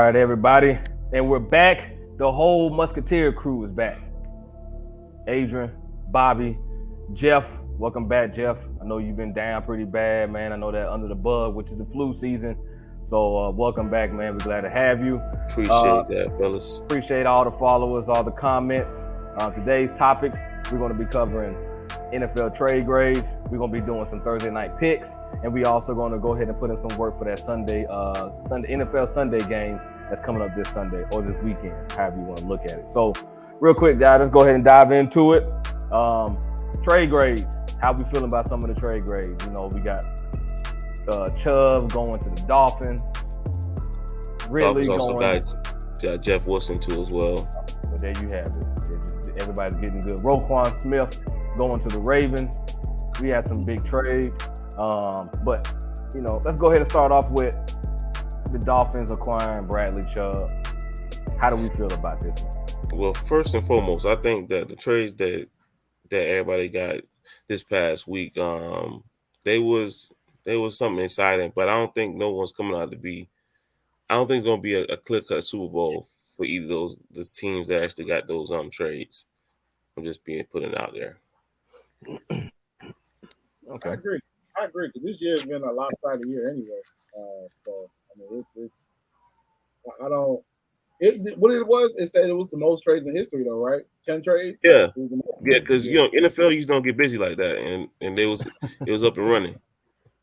right, everybody. And we're back. The whole Musketeer crew is back. Adrian, Bobby, Jeff. Welcome back, Jeff. I know you've been down pretty bad, man. I know that under the bug, which is the flu season. So welcome back, man. We're glad to have you. Appreciate that, fellas. Appreciate all the followers, all the comments. Today's topics, we're going to be covering NFL trade grades. We're going to be doing some Thursday night picks. And we also going to go ahead and put in some work for that Sunday NFL Sunday games that's coming up this Sunday or this weekend, however you want to look at it. So real quick, guys, let's go ahead and dive into it. Trade grades. How we feeling about some of the trade grades? You know, we got Chubb going to the Dolphins. Really Dolphins also got Jeff Wilson too as well. But there you have it. Everybody's getting good. Roquan Smith going to the Ravens. We had some big trades. But, you know, let's go ahead and start off with the Dolphins acquiring Bradley Chubb. How do we feel about this one? Well, first and foremost, I think that the trades that everybody got this past week, they was something exciting, but I don't think no one's coming out to be. I don't think it's gonna be a clear-cut Super Bowl for either of those teams that actually got those trades. I'm just putting it out there. Okay, I agree because this year has been a lopsided year anyway. So I mean, it's I don't. What it was, it said it was the most trades in history, though, right? 10 trades. Yeah, because you know NFL usually don't get busy like that, and it was up and running.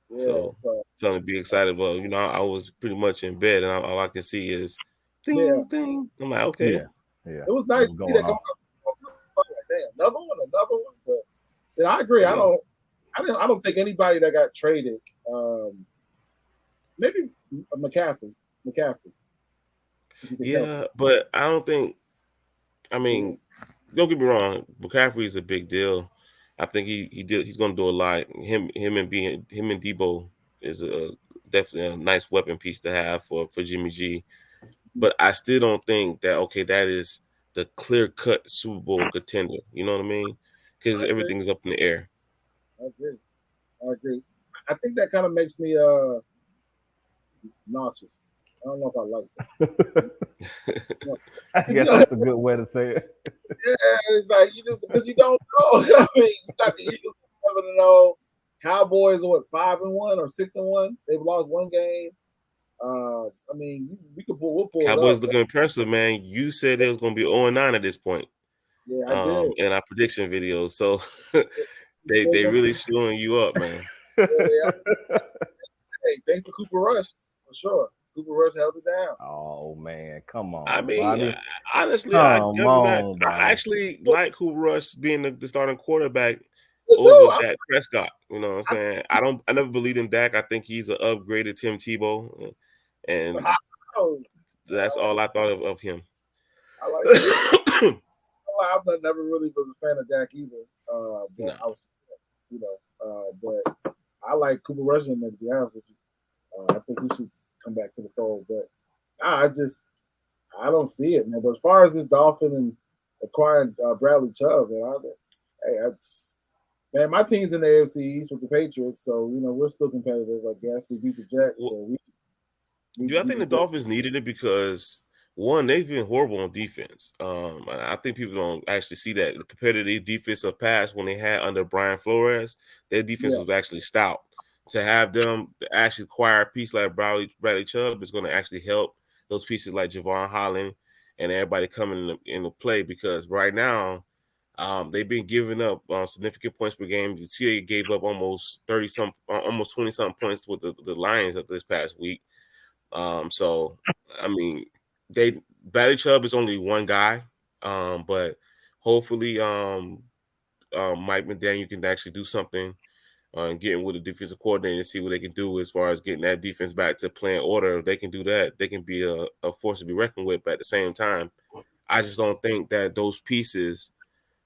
Yeah, so something to be excited about. You know, I was pretty much in bed, and all I can see is ding, ding. I'm like, okay, yeah. It was nice to see that come up. Like, damn, another one. But yeah, I agree. Yeah. I don't think anybody that got traded. Maybe McCaffrey. Yeah, but I don't think. I mean, don't get me wrong. McCaffrey is a big deal. I think he's going to do a lot. Him and Debo is definitely a nice weapon piece to have for Jimmy G. But I still don't think that is the clear-cut Super Bowl contender. You know what I mean? Because everything is up in the air. I agree. I think that kind of makes me nauseous. I don't know if I like that. I guess that's a good way to say it. Yeah, it's like because you don't know. I mean, you got the Eagles 7-0, Cowboys are 5-1 or 6-1. They've lost one game. I mean, we'll pull Cowboys it up, looking impressive, man. You said it was going to be 0-9 at this point. Yeah, I did. In our prediction video, so they really showing you up, man. Yeah. Hey, thanks to Cooper Rush for sure. Cooper Rush held it down. Oh man, come on! I mean, Bobby. Honestly, I actually like Cooper Rush being the starting quarterback over Dak Prescott. You know what I'm saying? I never believed in Dak. I think he's an upgraded Tim Tebow, and that's all I thought of him. I like. I've never really been a fan of Dak either. But I was, but I like Cooper Rush in there, to be honest with you. I think he should come back to the fold, but I don't see it, man. But as far as this Dolphin and acquiring Bradley Chubb, man, my team's in the AFC East with the Patriots, so we're still competitive. I guess we beat the Jets. So I think the Dolphins needed it because one, they've been horrible on defense. I think people don't actually see that compared to the defensive pass when they had under Brian Flores, their defense was actually stout. To have them actually acquire a piece like Bradley Chubb is going to actually help those pieces like Javon Holland and everybody coming into play because right now they've been giving up significant points per game. The TA gave up almost 20-something points with the Lions of this past week. So I mean, Bradley Chubb is only one guy, but hopefully Mike McDaniel can actually do something. Getting with the defensive coordinator and see what they can do as far as getting that defense back to playing order. If they can do that, they can be a force to be reckoned with. But at the same time, I just don't think that those pieces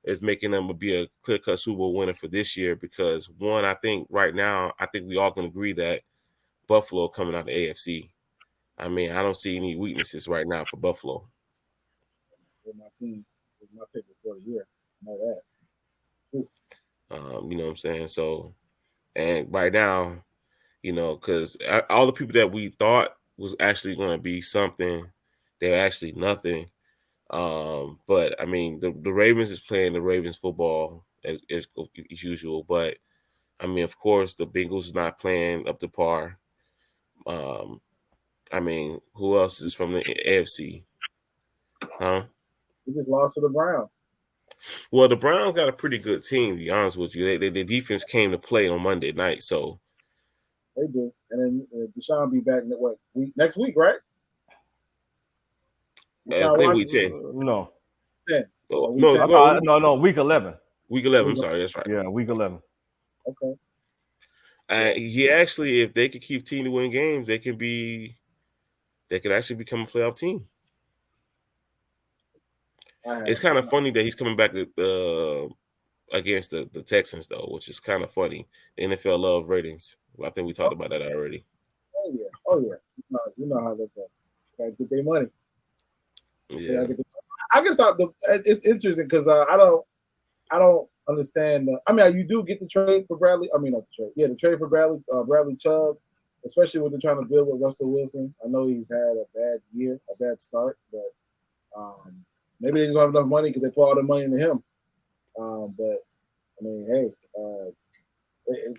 is making them be a clear-cut Super Bowl winner for this year because, one, I think right now, we all can agree that Buffalo coming out of the AFC. I mean, I don't see any weaknesses right now for Buffalo. For my team, my pick for the year. I know that. You know what I'm saying? So, and right now, because all the people that we thought was actually going to be something they're actually nothing. But I mean, the Ravens is playing the Ravens football as usual. But I mean, of course, the Bengals is not playing up to par. I mean, who else is from the AFC? Huh? We just lost to the Browns. Well, the Browns got a pretty good team, to be honest with you. The defense came to play on Monday night, so they do. And then Deshaun be back next week, right? I think week 10. No. 10. Oh, no, week 11. Week 11. I'm sorry, that's right. Yeah, week 11. Okay. He actually, if they could keep team to win games, they could actually become a playoff team. It's kind of funny that he's coming back against the Texans, though, which is kind of funny. The NFL love ratings. I think we talked about that already. Oh yeah. You know how that goes. Gotta get their money. Yeah. I guess it's interesting because I don't understand. I mean, you do get the trade for Bradley. I mean, not the trade. Yeah, the trade for Bradley Chubb, especially when they're trying to build with Russell Wilson. I know he's had a bad start, but maybe they just don't have enough money because they put all the money into him. But I mean, hey,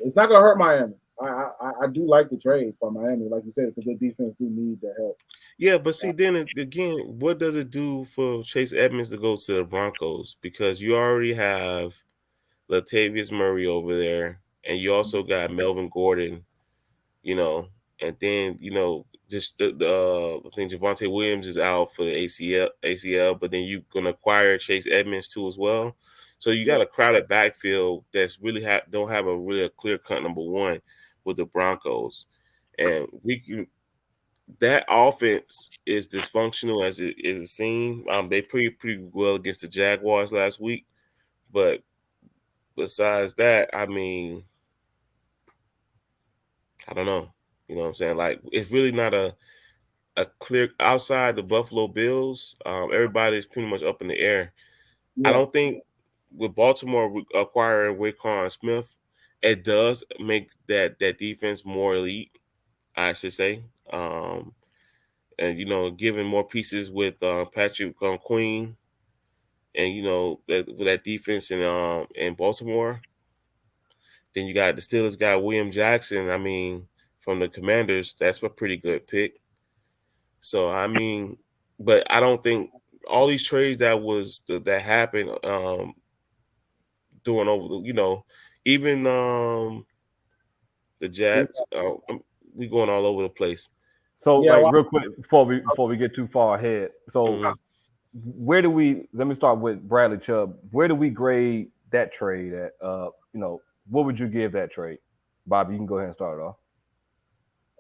it's not gonna hurt Miami. I do like the trade for Miami, like you said, because their defense do need the help. Yeah, but see, then again, what does it do for Chase Edmonds to go to the Broncos? Because you already have Latavius Murray over there, and you also got Melvin Gordon, and then just the I think Javonte Williams is out for the ACL, but then you're gonna acquire Chase Edmonds too as well. So you got a crowded backfield that's really don't have a clear cut number one with the Broncos, and that offense is dysfunctional as it is seen. They pretty well against the Jaguars last week, but besides that, I mean, I don't know. You know what I'm saying? Like, it's really not a clear outside the Buffalo Bills. Everybody's pretty much up in the air. Yeah. I don't think with Baltimore acquiring Waquan Smith, it does make that defense more elite, I should say. And giving more pieces with Patrick Queen, and with that defense in Baltimore. Then you got the Steelers got William Jackson. I mean, from the Commanders, that's a pretty good pick. So I mean, but I don't think all these trades that happened doing over, even the Jets, we going all over the place. So real quick before we get too far ahead. So let me start with Bradley Chubb. Where do we grade that trade at? What would you give that trade? Bobby, you can go ahead and start it off.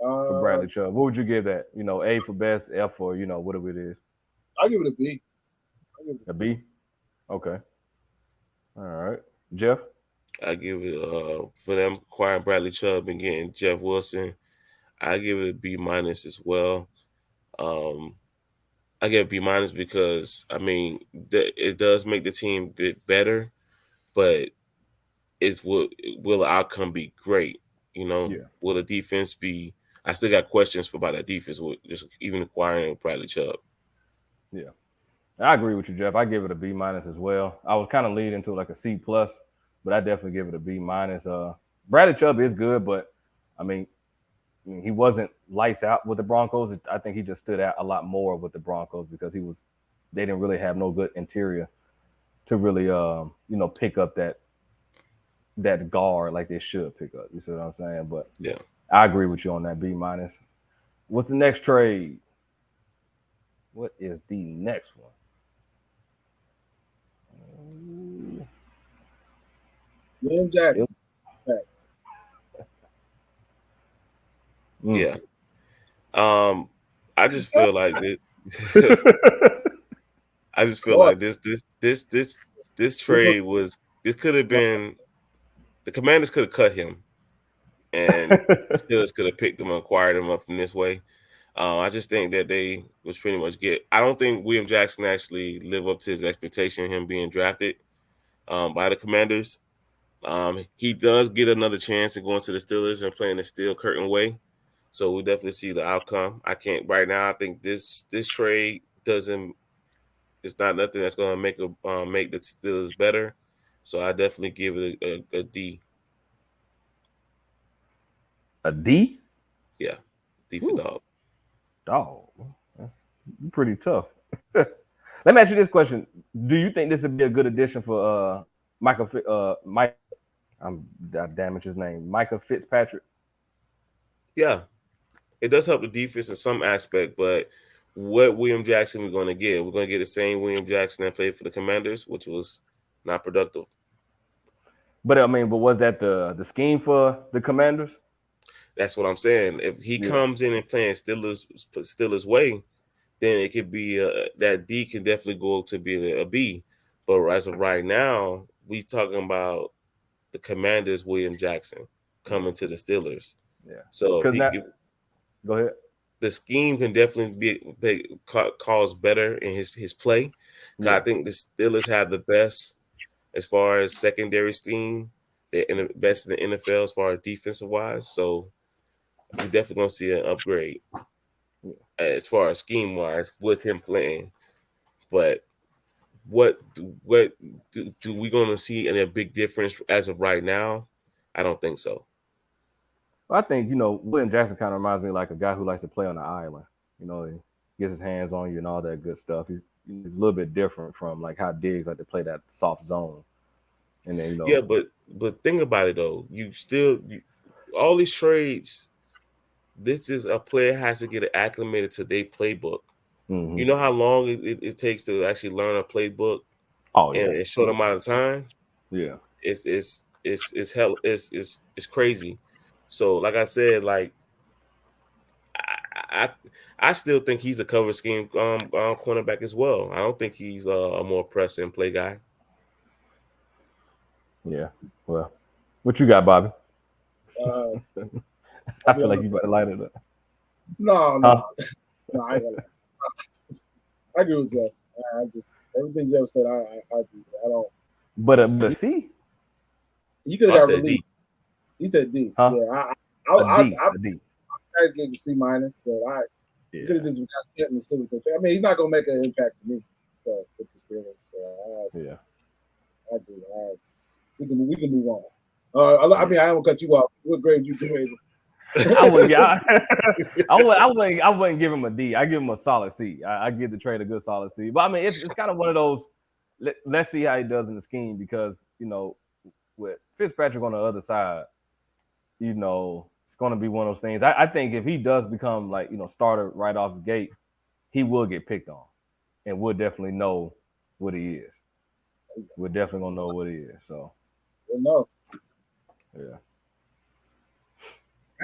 For Bradley Chubb, what would you give that? A for best, F for whatever it is. I'll give it a B. A B? Okay. All right. Jeff? I give it for them acquiring Bradley Chubb and getting Jeff Wilson, I give it a B- as well. I give it B- because I mean it does make the team a bit better, but will the outcome be great? Yeah. Will the defense be? I still got questions about that defense. Just even acquiring Bradley Chubb. Yeah, I agree with you, Jeff. I give it a B- as well. I was kind of leading to like a C+, but I definitely give it a B-. Bradley Chubb is good, but I mean, he wasn't lights out with the Broncos. I think he just stood out a lot more with the Broncos because they didn't really have no good interior to really pick up that guard like they should pick up. You see what I'm saying? But yeah, I agree with you on that B-. What's the next trade? What is the next one? William Jackson. Yeah. I just feel like I just feel like this trade could have been the Commanders could have cut him, and the Steelers could have picked him and acquired him up from this way. I just think that they was pretty much I don't think William Jackson actually lived up to his expectation of him being drafted by the Commanders. He does get another chance in going to the Steelers and playing the Steel Curtain way. So we'll definitely see the outcome. I can't right now. I think this trade it's not nothing that's going to make the Steelers better. So I definitely give it a D. A D? Yeah, D for dog. Dog. That's pretty tough. Let me ask you this question: do you think this would be a good addition for Mike? I damaged his name, Micah Fitzpatrick. Yeah, it does help the defense in some aspect, but what William Jackson we're going to get? We're going to get the same William Jackson that played for the Commanders, which was not productive. But I mean, but was that the scheme for the Commanders? That's what I'm saying. If he comes in and playing Steelers way, then it could be that D can definitely go to be a B. But as of right now, we talking about the Commanders, William Jackson coming to the Steelers. Yeah. So if go ahead. The scheme can definitely cause better in his play. Yeah. I think the Steelers have the best as far as secondary scheme. They're the best in the NFL as far as defensive wise. So we're definitely going to see an upgrade as far as scheme wise with him playing. But what do we going to see a big difference as of right now? I don't think so. I think, William Jackson kind of reminds me like a guy who likes to play on the island. He gets his hands on you and all that good stuff. He's a little bit different from like how Diggs like to play that soft zone. And then, Yeah, but think about it though. All these trades, this is a player has to get acclimated to their playbook. Mm-hmm. You know how long it takes to actually learn a playbook? Oh yeah, in a short amount of time. Yeah, it's crazy. So like I said, like I still think he's a cover scheme cornerback as well. I don't think he's a more press and play guy. Yeah. Well, what you got, Bobby? I feel like you better light it up. No, I ain't gonna. I agree with Jeff. I just everything Jeff said. I agree. I don't. But C. You could have got relief. He said D. Huh? Yeah, a D. I give a C minus, but you could have just kept me silly. I mean, he's not gonna make an impact to me. So with the Steelers, so I agree. We can move on. I mean, I don't cut you off. What grade you give? I wouldn't give him a D. I give him a solid C. I give the trade a good solid C. But I mean, it's kind of one of those. Let's see how he does in the scheme because with Fitzpatrick on the other side, it's going to be one of those things. I think if he does become like starter right off the gate, he will get picked on, and we'll definitely know what he is. We're definitely gonna know what he is. So we'll know. Yeah.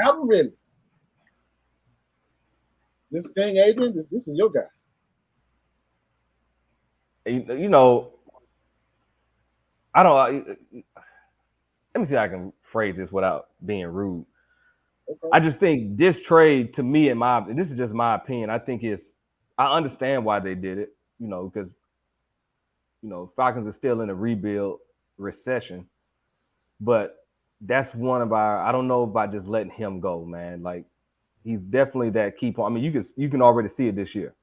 I'm ready. This thing, Adrian, this is your guy. I don't. Let me see how I can phrase this without being rude. Okay. I just think this trade, to me, this is just my opinion. I think I understand why they did it. Because Falcons are still in a rebuild recession, but that's one of our. I don't know about just letting him go, man. Like he's definitely that key point. I mean, you can already see it this year.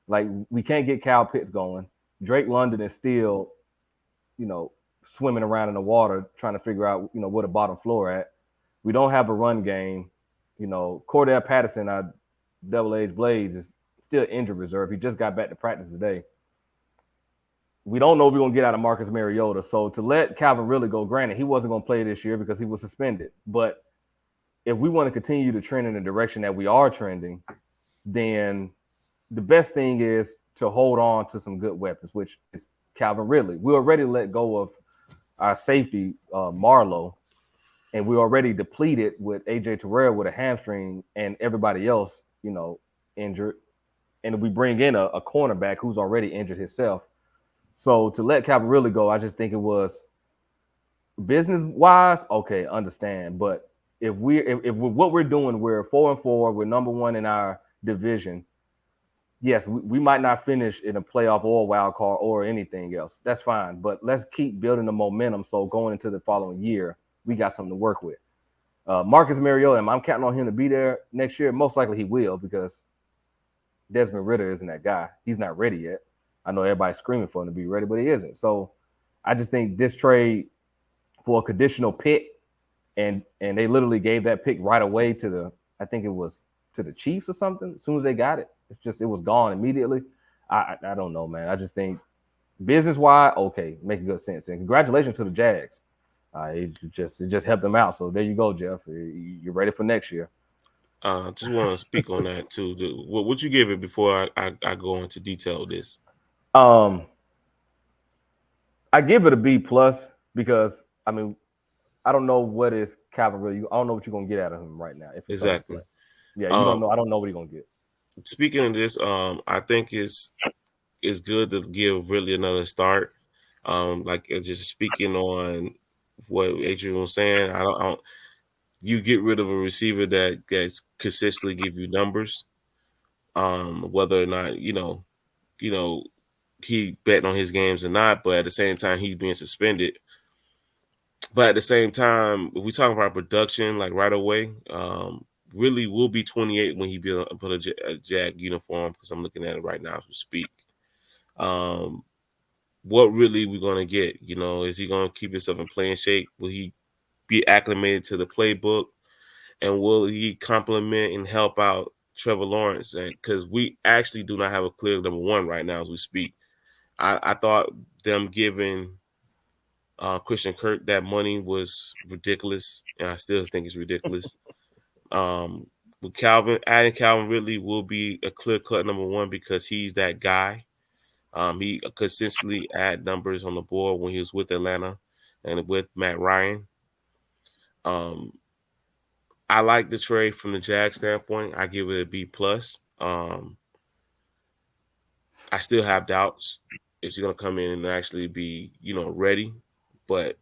Like we can't get Kyle Pitts going. Drake London is still, swimming around in the water trying to figure out, where the bottom floor at. We don't have a run game. Cordell Patterson, our double-edged blades, is still injured reserve. He just got back to practice today. We don't know if we're going to get out of Marcus Mariota. So to let Calvin Ridley go, granted, he wasn't going to play this year because he was suspended. But if we want to continue to trend in the direction that we are trending, then the best thing is to hold on to some good weapons, which is Calvin Ridley. We already let go of our safety, Marlowe, and we already depleted with A.J. Terrell with a hamstring and everybody else, injured. And we bring in a cornerback who's already injured himself. So to let Calvin Ridley go, I just think it was business-wise, okay, understand. But if what we're doing, we're 4-4, we're number one in our division. Yes, we might not finish in a playoff or a wild card or anything else. That's fine. But let's keep building the momentum so going into the following year, we got something to work with. Marcus Mariota, I'm counting on him to be there next year. Most likely he will because Desmond Ridder isn't that guy. He's not ready yet. I know everybody's screaming for him to be ready, but he isn't. So I just think this trade for a conditional pick, and they literally gave that pick right away to the, I think it was to the Chiefs or something. As soon as they got it, it was gone immediately. I don't know, man. I just think business wise, okay, making good sense. And congratulations to the Jags. It just helped them out. So there you go, Jeff. You're ready for next year. Just want to speak on that too. What you give it before I go into detail of this? I give it a B plus because I mean I don't know what is Calvin really. I don't know what you're gonna get out of him right now. If Exactly. Yeah, you don't know. I don't know what he's gonna get. Speaking of this, I think it's good to give really another start. Like just speaking on what Adrian was saying, I don't you get rid of a receiver that's consistently give you numbers. Whether or not he betting on his games or not, but at the same time he's being suspended. But at the same time, if we talk about production, like right away, really will be 28 when he put a Jag uniform, because I'm looking at it right now as we speak. What really we're going to get? Is he going to keep himself in playing shape? Will he be acclimated to the playbook? And will he complement and help out Trevor Lawrence? Because we actually do not have a clear number one right now as we speak. I thought them giving Christian Kirk that money was ridiculous, and I still think it's ridiculous. With adding Calvin Ridley will be a clear-cut number one because he's that guy. He consistently add numbers on the board when he was with Atlanta and with Matt Ryan. I like the trade from the Jag standpoint. I give it a B plus. I still have doubts if she's gonna come in and actually be, ready, but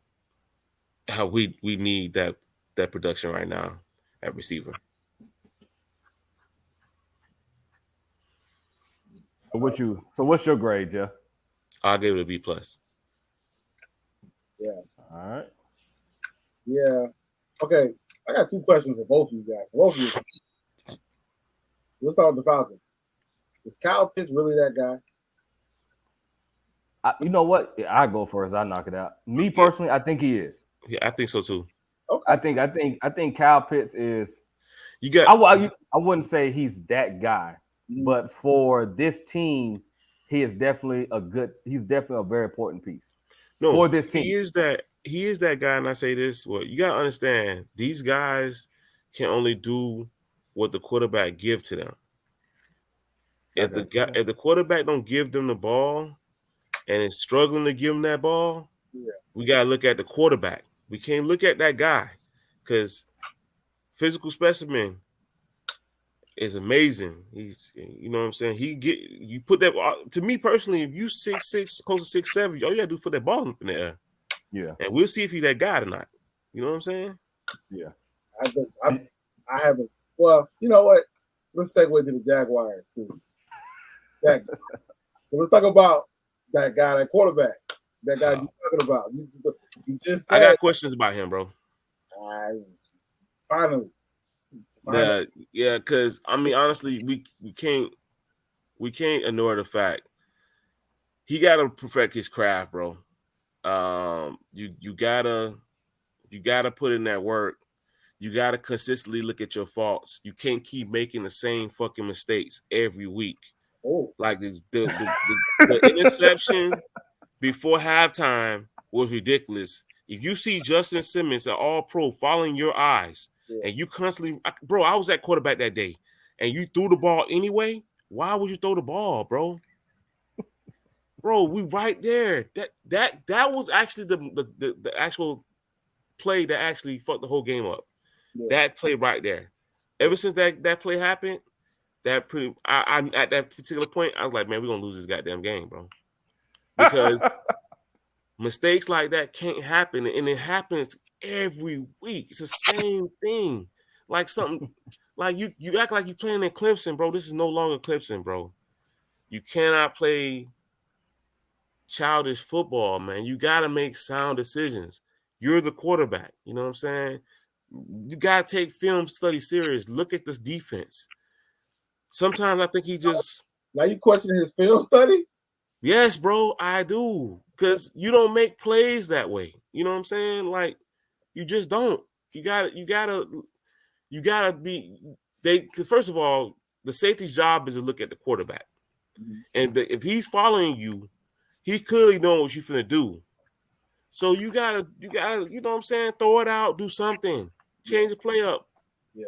we need that production right now at receiver. So what's your grade, Jeff? I'll give it a B plus. Yeah. All right. Yeah. Okay. I got two questions for both of you guys. Let's start with the Falcons. Is Kyle Pitts really that guy? You know what? I go first. I knock it out. Me personally, I think he is. Yeah, I think so too. Okay. I think Kyle Pitts is. You got. I wouldn't say he's that guy, but for this team, he's definitely a very important piece. No, for this team, he is that guy, and I say this: well, you gotta understand, these guys can only do what the quarterback give to them. If the quarterback don't give them the ball and is struggling to give them that ball, we gotta look at the quarterback. We can't look at that guy, because physical specimen is amazing. He's, what I'm saying. You put that, to me personally, if you 6'6", close to 6'7", all you gotta do is put that ball in the air. Yeah, and we'll see if he's that guy or not. You know what I'm saying? Yeah. I haven't. Well, you know what? Let's segue to the Jaguars, because so let's talk about that guy, that quarterback, that guy you're talking about. You just said, I got questions about him, bro. Finally. Yeah, because I mean, honestly, we can't ignore the fact he got to perfect his craft, bro. You gotta put in that work. You gotta consistently look at your faults. You can't keep making the same fucking mistakes every week. Oh, like the interception before halftime was ridiculous. If you see Justin Simmons, an All-Pro, following your eyes, and you constantly, bro, I was at quarterback that day, and you threw the ball anyway. Why would you throw the ball, bro? Bro, we right there. That was actually the actual play that actually fucked the whole game up. Yeah. That play right there. Ever since that play happened, at that particular point, I was like, man, we're gonna lose this goddamn game, bro. Because mistakes like that can't happen, and it happens every week. It's the same thing. Like something like you act like you're playing in Clemson, bro. This is no longer Clemson, bro. You cannot play childish football, man. You got to make sound decisions. You're the quarterback. You know what I'm saying? You got to take film study serious. Look at this defense. Sometimes I think he just. Now you questioning his film study? Yes, bro, I do. Because you don't make plays that way. You know what I'm saying? Like, you just don't. You gotta be. Because first of all, the safety's job is to look at the quarterback, and if he's following you, he clearly knows what you're finna do. So you gotta, you know what I'm saying? Throw it out, do something, change the play up. Yeah.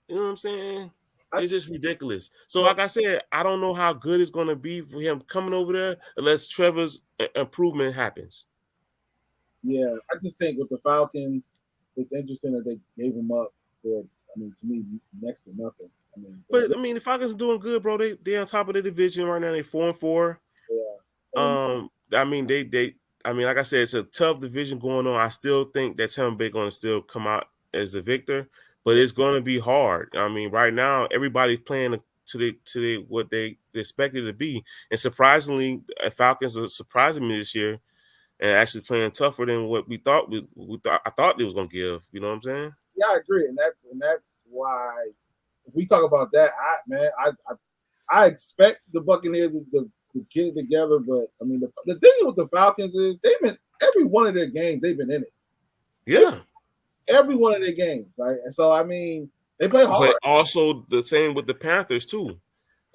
You know what I'm saying? It's just ridiculous. So, like I said, I don't know how good it's going to be for him coming over there unless Trevor's improvement happens. Yeah, I just think with the Falcons, it's interesting that they gave him up for, I mean, to me, next to nothing. But the Falcons are doing good, bro. They're on top of the division right now. They're 4-4. Yeah. Like I said, it's a tough division going on. I still think that Tampa Bay going to still come out as the victor, but it's going to be hard. I mean, right now everybody's playing to what they expected to be, and surprisingly, Falcons are surprising me this year and actually playing tougher than what we thought. I thought they was going to give. You know what I'm saying? Yeah, I agree, and that's why if we talk about that, I expect the Buccaneers to get it together, but I mean the thing with the Falcons is they've been every one of their games they've been in it. Yeah, every one of their games. Right? So I mean they play hard. But also the same with the Panthers too.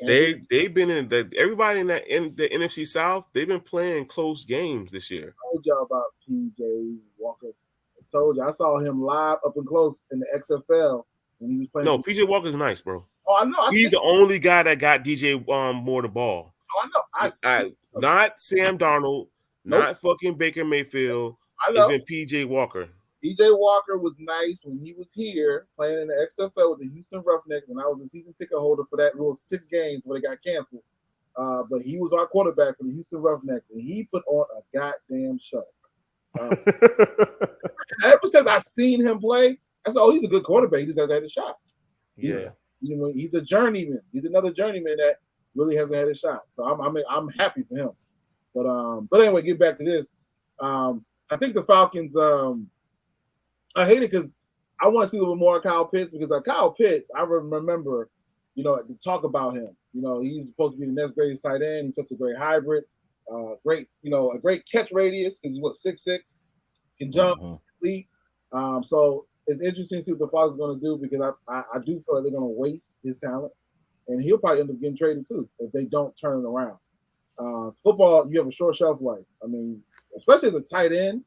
They've been in everybody in the NFC South. They've been playing close games this year. I told y'all about PJ Walker. I told you I saw him live up and close in the XFL when he was playing. No, PJ Walker's nice, bro. Oh, I know. He's the only guy that got DJ Moore the ball. Oh, I know. Not Sam Darnold, not fucking Baker Mayfield. I know. It's been PJ Walker. PJ Walker was nice when he was here playing in the XFL with the Houston Roughnecks, and I was a season ticket holder for that little 6 games where they got canceled. But he was our quarterback for the Houston Roughnecks, and he put on a goddamn show. Ever since I seen him play, I said, "Oh, he's a good quarterback. He just hasn't had a shot." He's a journeyman. He's another journeyman that really hasn't had a shot. So I'm happy for him. But anyway, get back to this. I think the Falcons. I hate it because I want to see a little bit more of Kyle Pitts because Kyle Pitts, I remember, to talk about him. He's supposed to be the next greatest tight end. He's such a great hybrid, a great catch radius because he's 6'6", can jump, leap. So it's interesting to see what the Falcons are going to do because I do feel like they're going to waste his talent, and he'll probably end up getting traded too if they don't turn it around. Football, you have a short shelf life. I mean, especially the tight end.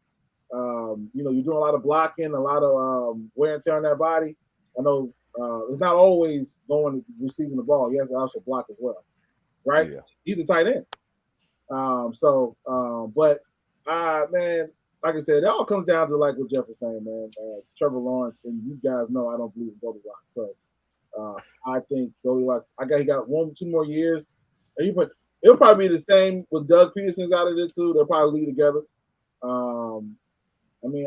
You're doing a lot of blocking, a lot of wear and tear on that body. I know it's not always going to receiving the ball. He has to also block as well, right? Yeah. He's a tight end. But man, like I said, it all comes down to like what Jeff was saying, man. Trevor Lawrence, and you guys know I don't believe in Goldilocks. So I think Goldilocks. He got 1-2 more years. It'll probably be the same with Doug Peterson's out of there too. They'll probably lead together.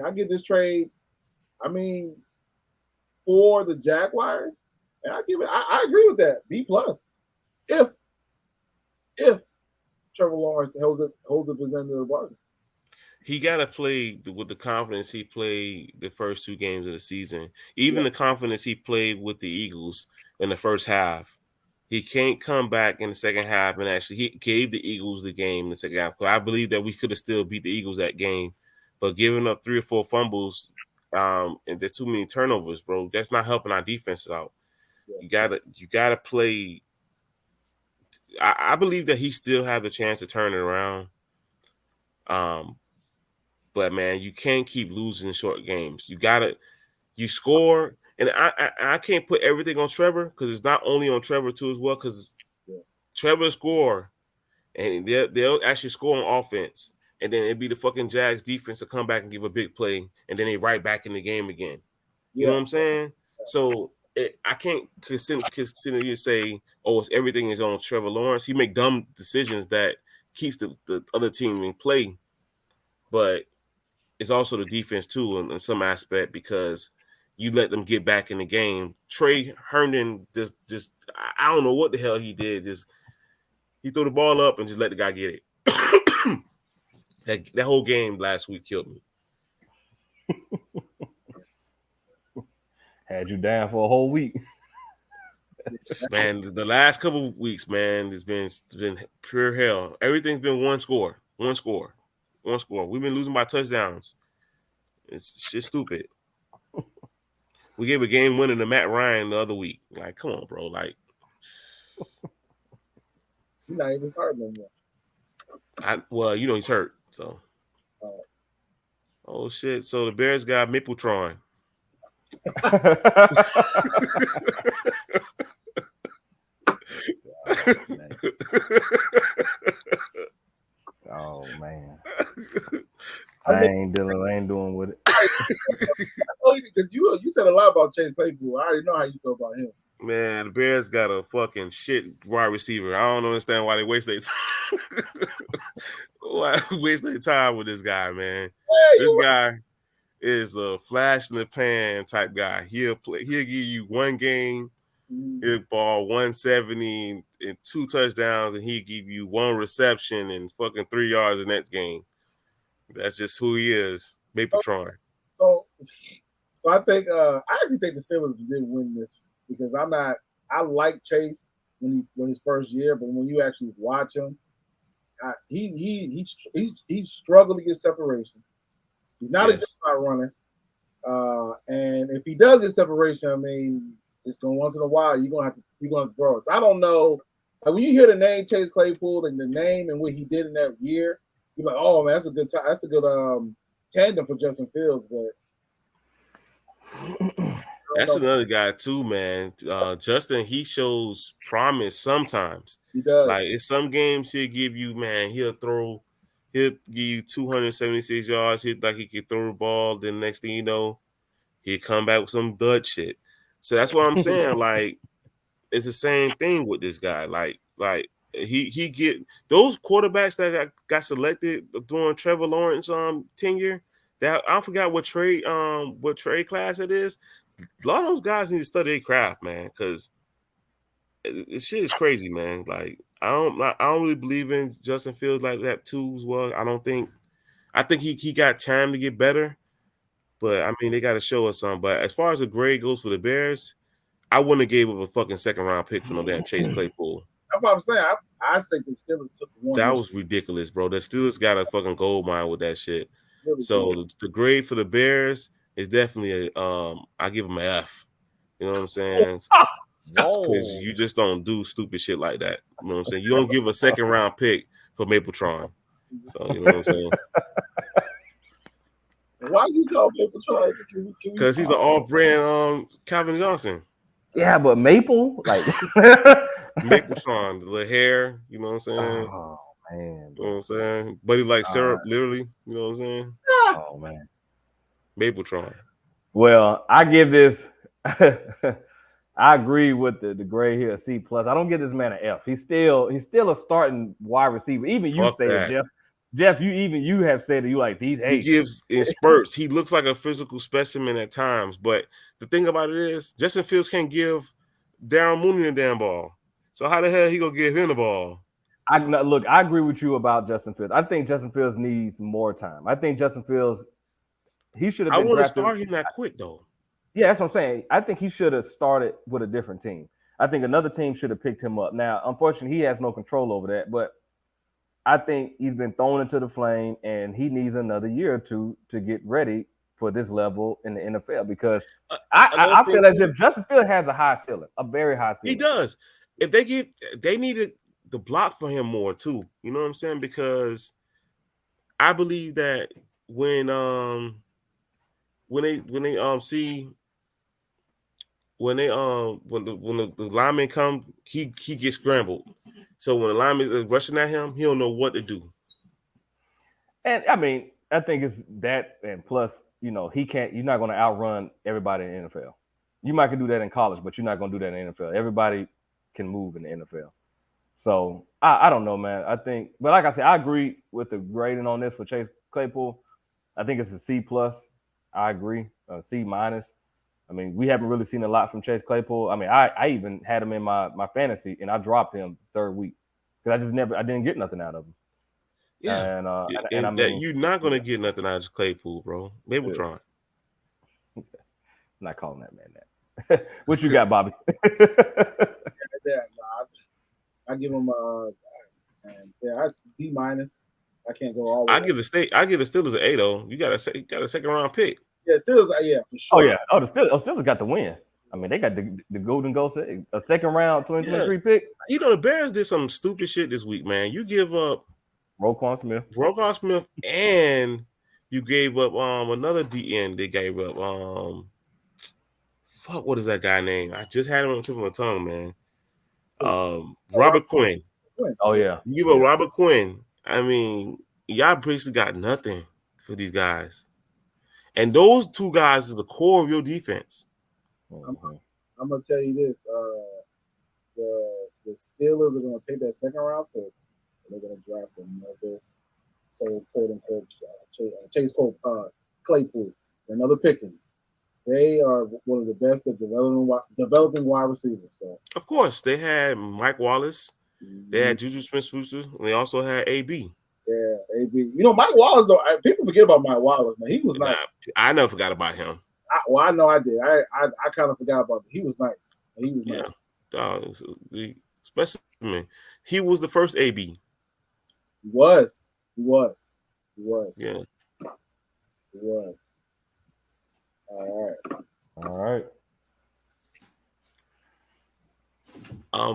I get this trade. For the Jaguars, and I agree with that. B+. If Trevor Lawrence holds up his end of the bargain, he got to play with the confidence he played the first 2 games of the season. Even the confidence he played with the Eagles in the first half. He can't come back in the second half and actually he gave the Eagles the game in the second half. I believe that we could have still beat the Eagles that game. But giving up 3 or 4 fumbles, and there's too many turnovers, bro. That's not helping our defense out. Yeah. You gotta play. I believe that he still has the chance to turn it around. But man, you can't keep losing short games. You score, and I can't put everything on Trevor because it's not only on Trevor too as well. Because Trevor score, and they'll actually score on offense. And then it'd be the fucking Jags defense to come back and give a big play, and then they right back in the game again. You know what I'm saying? So I can't consider you say, "Oh, everything is on Trevor Lawrence." He make dumb decisions that keeps the other team in play, but it's also the defense too in some aspect because you let them get back in the game. Trey Herndon just I don't know what the hell he did. He threw the ball up and just let the guy get it. That whole game last week killed me. Had you down for a whole week. Man, the last couple of weeks, man, it's been pure hell. Everything's been one score. We've been losing by touchdowns. It's just stupid. We gave a game winner to Matt Ryan the other week. Like, come on, bro. Like, he's not even starting no more. he's hurt. So, oh shit. So the Bears got Mapletron. Oh man. I ain't doing with it. Because you said a lot about Chase Claypool. I already know how you feel about him. Man, the Bears got a fucking shit wide receiver. I don't understand why they waste their time. Why waste their time with this guy, man? Hey, this guy is a flash in the pan type guy. He'll give you one game, he'll ball 170 and 2 touchdowns, and he'll give you 1 reception and fucking 3 yards the next game. That's just who he is, Mapletron. So I think I actually think the Steelers did win this because I like Chase when his first year, but when you actually watch him, he struggled to get separation. He's not a good route runner, and if he does get separation, I mean, it's going once in a while you're gonna throw it. So I don't know. Like when you hear the name Chase Claypool and the name and what he did in that year, you're like, oh man, that's a good tandem for Justin Fields, but. That's another guy too, man. Justin, he shows promise sometimes. He does. Like in some games, he'll give you, man. He'll give you 276 yards. He could throw the ball. Then next thing you know, he'll come back with some dud shit. So that's what I'm saying. Like it's the same thing with this guy. Like he get those quarterbacks that got selected during Trevor Lawrence tenure. That I forgot what trade class it is. A lot of those guys need to study their craft, man, because this shit is crazy, man. Like I don't really believe in Justin Fields like that too as well. I think he got time to get better, but I mean they got to show us something. But as far as the grade goes for the Bears, I wouldn't have gave up a fucking second round pick for no damn Chase Claypool. That's what I'm saying. I think the Steelers took one. That was ridiculous, bro. The Steelers got a fucking gold mine with that shit. Really so the grade for the Bears is definitely I give them an F. You know what I'm saying? Because you just don't do stupid shit like that. You know what I'm saying? You don't give a second round pick for Mapletron. So you know what I'm saying? Why is he called Mapletron? Because he's an off-brand Calvin Johnson. Yeah, but Maple, like Mapletron, the little hair, you know what I'm saying? Oh man. You know what I'm saying? But he like syrup, literally, you know what I'm saying? Oh man. Mapletron. Well, I give this I agree with the grade here, C+. I don't give this man an F. He's still a starting wide receiver. Even you say it, Jeff. Jeff, you have said that you like these A's. He gives in spurts. He looks like a physical specimen at times. But the thing about it is, Justin Fields can't give Darren Mooney the damn ball. So how the hell he gonna give him the ball? I agree with you about Justin Fields. I think Justin Fields needs more time. I think Justin Fields, he should have been I want to start him that quick though. Yeah, that's what I'm saying. I think he should have started with a different team. I think another team should have picked him up. Now, unfortunately, he has no control over that, but I think he's been thrown into the flame and he needs another year or two to get ready for this level in the NFL because I feel as if Justin Fields has a high ceiling, a very high ceiling. He does. If they needed the block for him more too. You know what I'm saying? Because I believe that when the linemen come, he gets scrambled. So when the lineman is rushing at him, he don't know what to do. And I mean, I think it's that, and plus, you're not going to outrun everybody in the NFL. You might can do that in college, but you're not going to do that in the NFL. Everybody can move in the NFL. So I don't know, man. I think, but like I said, I agree with the grading on this for Chase Claypool. I think it's a C+. I agree, C-. I mean, we haven't really seen a lot from Chase Claypool. I mean, I even had him in my fantasy, and I dropped him third week because I didn't get nothing out of him. Yeah, and I mean, you're not gonna get nothing out of Claypool, bro. Mapletron. I'm not calling that man that. What you got, Bobby? give him D minus. I can't go all the way. I give the Steelers an A though. You got a second round pick. Yeah, Steelers. Yeah, for sure. Oh yeah. Oh, the Steelers got the win. I mean, they got the Golden Ghost, a second round 2023 pick. You know, the Bears did some stupid shit this week, man. You give up Roquan Smith, and you gave up another DN. They gave up what is that guy name? I just had him on the tip of my tongue, man. Robert Quinn. Oh yeah. You give up Robert Quinn. I mean, y'all basically got nothing for these guys. And those two guys is the core of your defense. Mm-hmm. I'm gonna tell you this: the Steelers are gonna take that second round pick, and they're gonna draft another, quote unquote, Chase Claypool, another Pickens. They are one of the best at developing wide receivers. So of course, they had Mike Wallace, they had Juju Smith-Schuster, and they also had AB. Yeah, AB. You know, Mike Wallace though. People forget about Mike Wallace, man. He was nice. I never forgot about him. I know I did. I kind of forgot about him. He was nice. He was nice. Especially man, he was the first AB. He was. Yeah. He was. All right.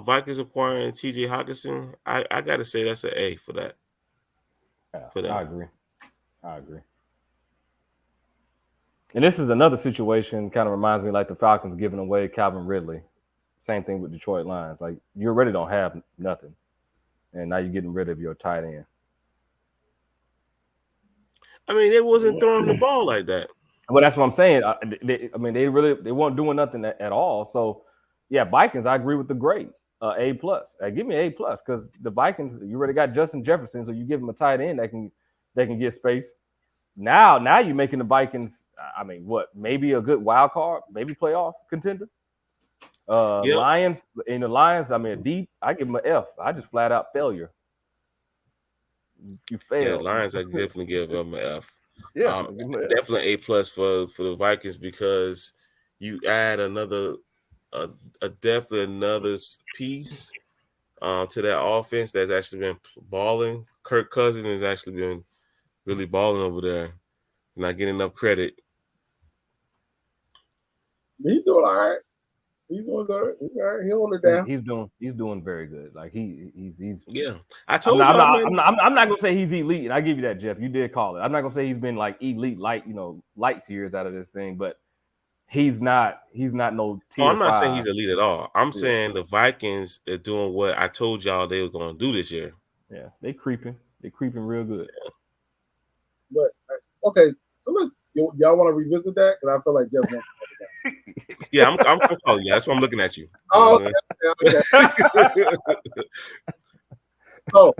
Vikings acquiring TJ Hockenson. I gotta say that's an A for that. Yeah, I agree. And this is another situation, kind of reminds me like the Falcons giving away Calvin Ridley. Same thing with Detroit Lions. Like, you already don't have nothing, and now you're getting rid of your tight end. I mean, they wasn't throwing the ball like that. Well, that's what I'm saying. They weren't doing nothing at all. So, yeah, Vikings, I agree with the grade, A+. Give me A+, because the Vikings, you already got Justin Jefferson, so you give them a tight end that can get space. Now you're making the Vikings. I mean, maybe a good wild card, maybe playoff contender. Lions, in the Lions, I mean, D, I give them an F. I just flat out failure. You failed. Yeah, Lions, I definitely give them an F. Yeah, definitely A+ for the Vikings, because you add another piece to that offense that's actually been balling. Kirk Cousins has actually been really balling over there, not getting enough credit. He's doing all right. He's doing good. He's holding it down. He's doing very good. Like he's. Yeah, I told you. I'm not gonna say he's elite, and I give you that, Jeff. You did call it. I'm not gonna say he's been like elite, light years out of this thing, but he's not no tier. I'm not saying he's elite at all. I'm saying the Vikings are doing what I told y'all they were going to do this year. Yeah, they creeping real good. Yeah. But okay, so y'all want to revisit that, because I feel like Jeff wants to talk about it. Yeah, I'm calling you. That's why I'm looking at you. Oh, okay. So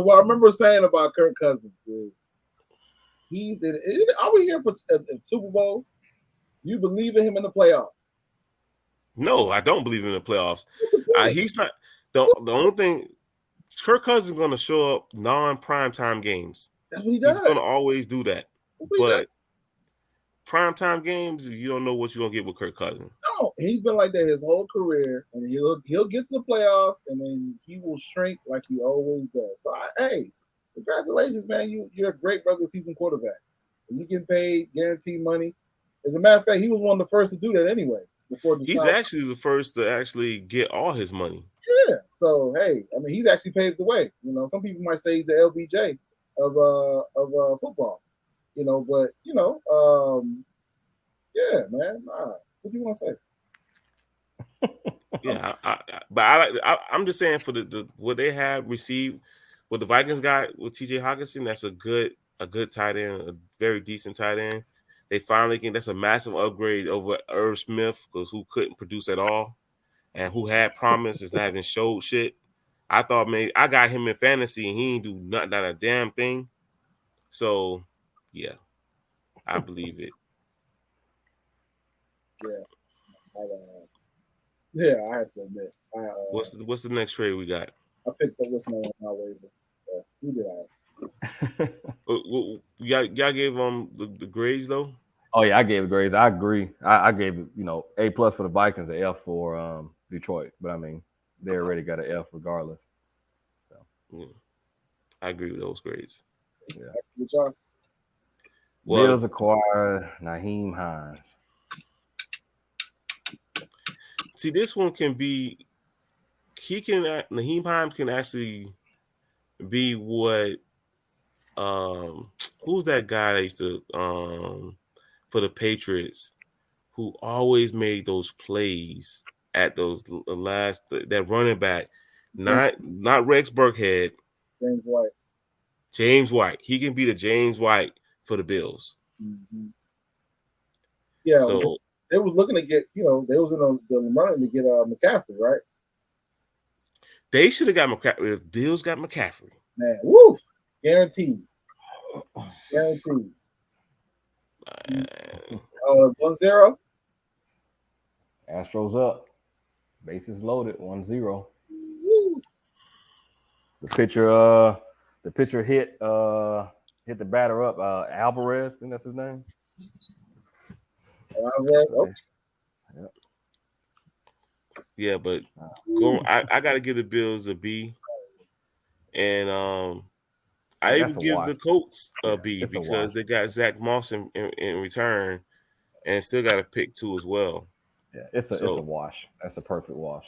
what I remember saying about Kirk Cousins is are we here for Super Bowl? You believe in him in the playoffs? No, I don't believe in the playoffs. He's not the only thing. Kirk Cousins is going to show up non-primetime games. That's what he does. He's going to always do that. But primetime games, you don't know what you're going to get with Kirk Cousins. No, he's been like that his whole career, and he'll get to the playoffs, and then he will shrink like he always does. So, hey, congratulations, man! You're a great regular season quarterback, and you get paid guaranteed money. As a matter of fact, he was one of the first to do that anyway. He's actually the first to actually get all his money. Yeah. So hey, I mean, he's actually paved the way. You know, some people might say he's the LBJ of football. You know, but yeah, man. What do you want to say? Yeah, I'm just saying for the what they have received, what the Vikings got with TJ Hockenson, that's a good tight end, a very decent tight end. They finally that's a massive upgrade over Irv Smith, because who couldn't produce at all and who had promise is not having showed shit. I thought maybe I got him in fantasy and he ain't do not a damn thing. So yeah, I believe it. Yeah, I have to admit. What's the next trade we got? I picked up what's name on my waiver. So we did all right. Y'all gave the grades though. Oh yeah, I gave the grades. I agree. I gave A+ for the Vikings, an F for Detroit. But I mean, they already got an F regardless. So. Yeah. I agree with those grades. Yeah. Well, Bills acquire Naheem Hines. see, this one can be. Naheem Hines can actually be what. Who's that guy that used to for the Patriots who always made those plays at those last that running back, not Rex Burkhead, James White. James White. He can be the James White for the Bills. Mm-hmm. Yeah, so they was looking to get, they was in the running to get McCaffrey, right? They should have got McCaffrey. If Bills got McCaffrey, man, woo, guaranteed. 1-0. Astros up. Bases loaded. 1-0. The pitcher hit the batter up. Alvarez, I think that's his name. Alvarez. Yeah, but I got to give the Bills a B, and I even give the Colts a B because they got Zach Moss in return, and still got a pick 2 as well. Yeah, it's a wash. That's a perfect wash.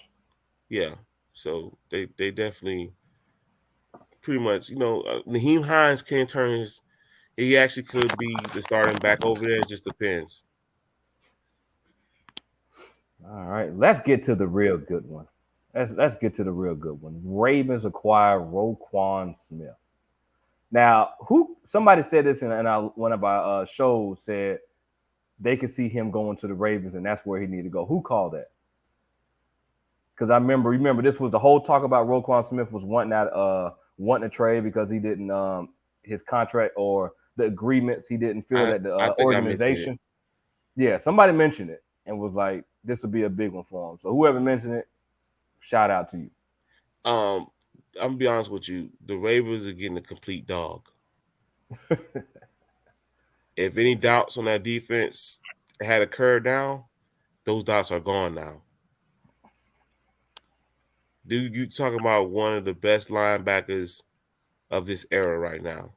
Yeah, so they definitely pretty much, Naheem Hines can turn his. He actually could be the starting back over there. It just depends. All right, let's get to the real good one. Let's get to the real good one. Ravens acquire Roquan Smith. Now, somebody said this in one of our shows, said they could see him going to the Ravens, and that's where he needed to go. Who called that? Because I remember this was the whole talk about Roquan Smith was wanting a trade because he didn't his contract or the agreements, he didn't feel that the organization. Yeah, somebody mentioned it and was like, this would be a big one for him. So whoever mentioned it, shout out to you. I'm gonna be honest with you. The Ravens are getting a complete dog. If any doubts on that defense had occurred now, those doubts are gone now. Dude, you talking about one of the best linebackers of this era right now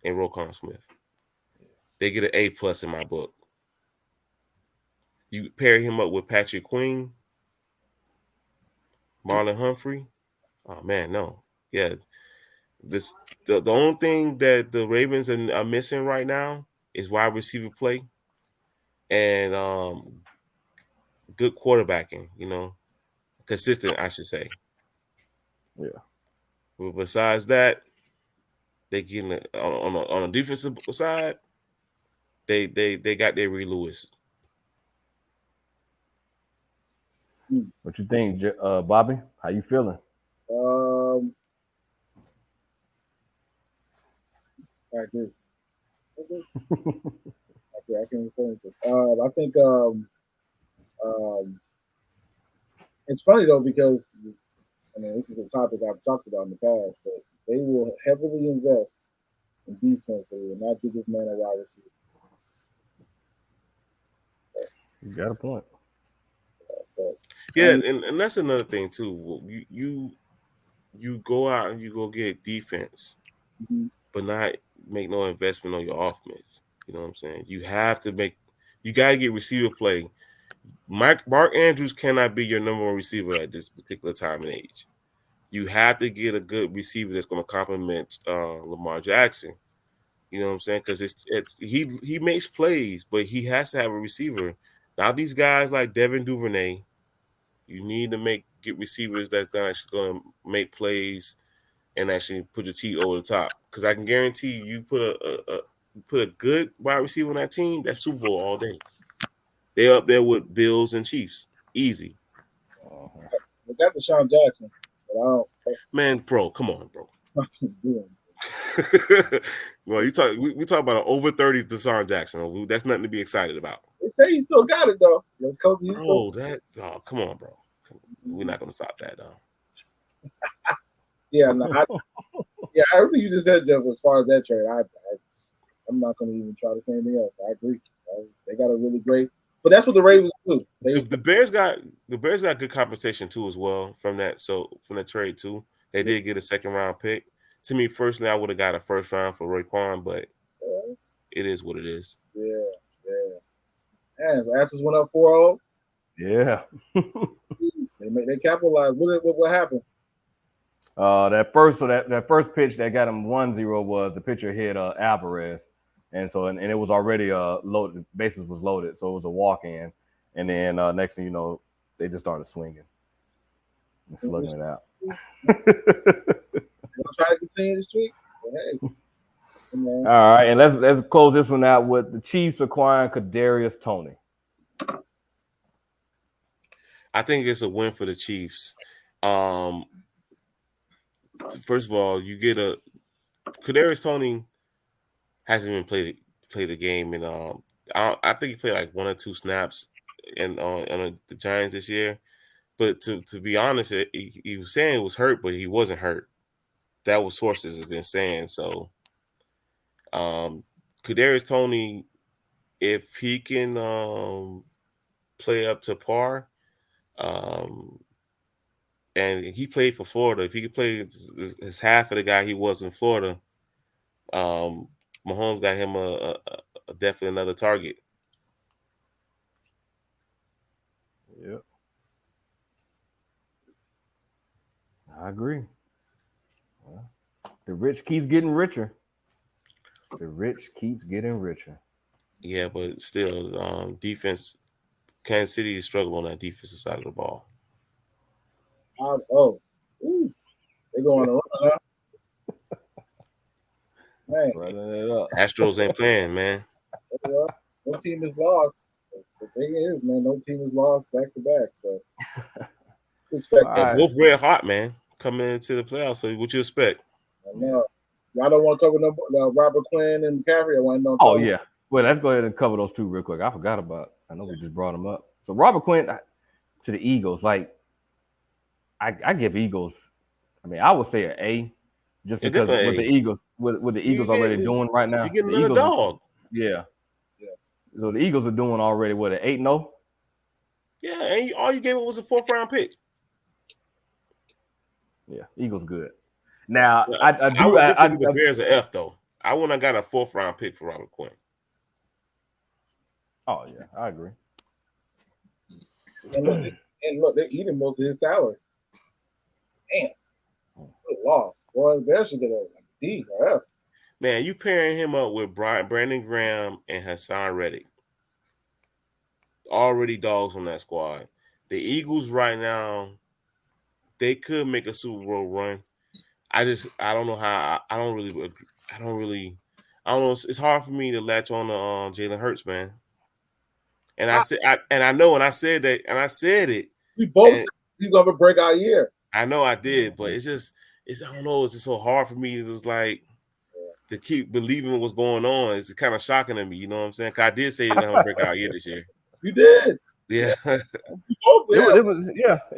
in Roquan Smith. They get an A+ in my book. You pair him up with Patrick Queen, Marlon Humphrey. Oh man, no. Yeah. The only thing that the Ravens are missing right now is wide receiver play and good quarterbacking, consistent, I should say. Yeah. But besides that, they getting on a defensive side, they got their Ray Lewis. What you think, Bobby? How you feeling? I agree. I can't say anything. I think it's funny though because this is a topic I've talked about in the past, but they will heavily invest in defense, but they will not give this man a wide receiver. You got a point. Yeah, and that's another thing too. You go out and you go get defense, but not make no investment on your offense. You know what I'm saying? You gotta get receiver play. Mark Andrews cannot be your number one receiver at this particular time and age. You have to get a good receiver that's going to complement Lamar Jackson. You know what I'm saying? Because he makes plays, but he has to have a receiver. Now these guys like Devin Duvernay, you need to get receivers that's actually going to make plays and actually put your teeth over the top. Because I can guarantee you put a good wide receiver on that team, that's Super Bowl all day. They're up there with Bills and Chiefs, easy. They got Deshaun Jackson, but I don't. Man, bro, come on, bro. Well, we talk about an over 30 Deshaun Jackson. That's nothing to be excited about. They say he still got it though. Come on, bro. We're not gonna stop that though. Yeah, everything you just said, Jeff. As far as that trade, I'm not gonna even try to say anything else. I agree. They got a really great But that's what the Ravens do. The Bears got good compensation too as well from that. So from the trade too, they did get a second round pick. To me, personally, I would have got a first round for Raekwon, but it is what it is. Yeah. And the Raptors went up 4-0. Yeah. They capitalized. What happened? That first pitch that got him 1-0 was the pitcher hit Alvarez, and it was already loaded. Bases was loaded, so it was a walk in, and then next thing you know, they just started swinging and slugging it out. Try to continue the streak. Hey. All right, and let's close this one out with the Chiefs acquiring Kadarius Toney. I think it's a win for the Chiefs. First of all, you get Kadarius Toney hasn't even played the game, and I think he played like 1 or 2 snaps on the Giants this year. But to be honest, he was saying he was hurt, but he wasn't hurt. That was sources have been saying. So, Kadarius Toney, if he can play up to par, and he played for Florida, if he could play his half of the guy he was in Florida, Mahomes got him a definitely another target. Yep, I agree. Well, the rich keeps getting richer. The rich keeps getting richer. Yeah, but still, defense. Kansas City is struggling on that defensive side of the ball. They're going to run, huh? Man. Running it up. Astros ain't playing, man. No team is lost. The thing is, man, no team is lost back to back. So, expect that. Both red hot, man, coming into the playoffs. So, what you expect? I know. Y'all don't want to cover no Robert Quinn and McCaffrey. I want to know. Oh yeah. Well, let's go ahead and cover those two real quick. I forgot about. I know we just brought them up. So Robert Quinn to the Eagles, like I give Eagles. I mean, I would say an A, just because with the Eagles, with the Eagles already doing right now. You get another dog. Yeah. So the Eagles are doing already what, an 8-0? Yeah, and all you gave it was a 4th round pick. Yeah, Eagles good. Now I give the Bears an F though. I wouldn't have got a 4th round pick for Robert Quinn. Oh yeah, I agree. And look, they're eating most of his salary. Damn, good loss. Boy, the Bears should get a D or F. Man, you pairing him up with Brandon Graham and Hassan Reddick. Already dogs on that squad. The Eagles right now, they could make a Super Bowl run. I don't know how. I don't know. It's hard for me to latch on to Jalen Hurts, man. And I said it. We both said he's gonna have a breakout year. I know I did, but I don't know. It's just so hard for me. It's like to keep believing what's going on. It's kind of shocking to me. You know what I'm saying? Because I did say he's gonna have a breakout year this year. You did. Yeah. It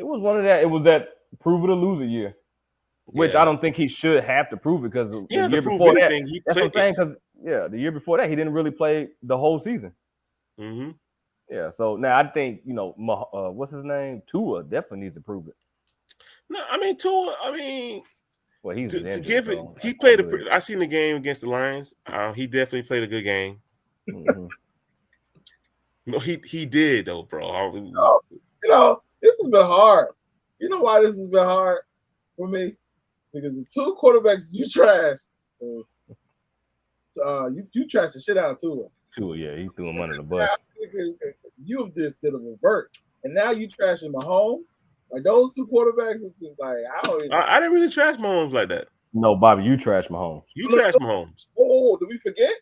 was one of that. It was that prove it or lose it year. Which I don't think he should have to prove it because the year before that, that's what I'm saying. Because the year before that, he didn't really play the whole season. Mm-hmm. Yeah, so now I think what's his name? Tua definitely needs to prove it. No, I mean Tua. Well, he's to give it. He played. I seen the game against the Lions. He definitely played a good game. Mm-hmm. No, he did though, bro. This has been hard. You know why this has been hard for me? Because the 2 quarterbacks you trash, you trash the shit out of Tua. Tua, yeah, he threw him under the bus. You just did a revert, and now you trashing Mahomes. Like those 2 quarterbacks, it's just like I didn't really trash Mahomes like that. No, Bobby, you trash Mahomes. You trash Mahomes. Oh, did we forget?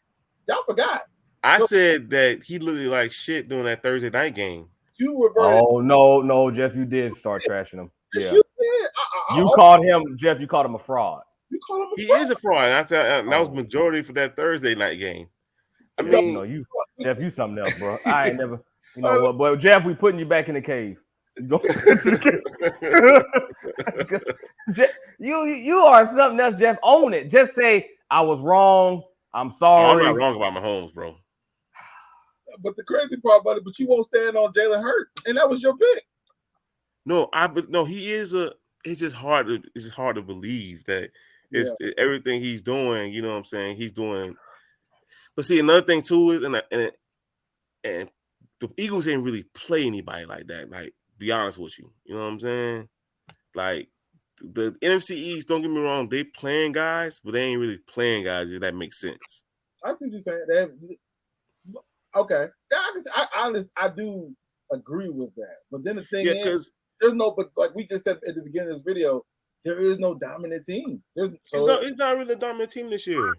Y'all forgot. I said that he looked like shit during that Thursday night game. You reverted. Oh no, Jeff, you did start trashing him. Yeah, you did. You called him, Jeff. You called him a fraud. You called him a fraud. He is a fraud. That was majority for that Thursday night game. I mean, Jeff, you something else, bro. I ain't never. You know what, boy, Jeff? We putting you back in the cave. You are something else, Jeff. Own it. Just say I was wrong. I'm sorry. I'm not wrong about Mahomes, bro. But the crazy part about it, but you won't stand on Jalen Hurts, and that was your pick. No, he is a. It's just hard to believe that it's everything he's doing. You know what I'm saying? He's doing. But see, another thing too is, and the Eagles didn't really play anybody like that. Like, be honest with you, you know what I'm saying? Like the NFC East, don't get me wrong, they playing guys, but they ain't really playing guys. If that makes sense. I see what you're saying. Okay, I do agree with that. But then the thing is, there's no. But like we just said at the beginning of this video, there is no dominant team. It's not really a dominant team this year.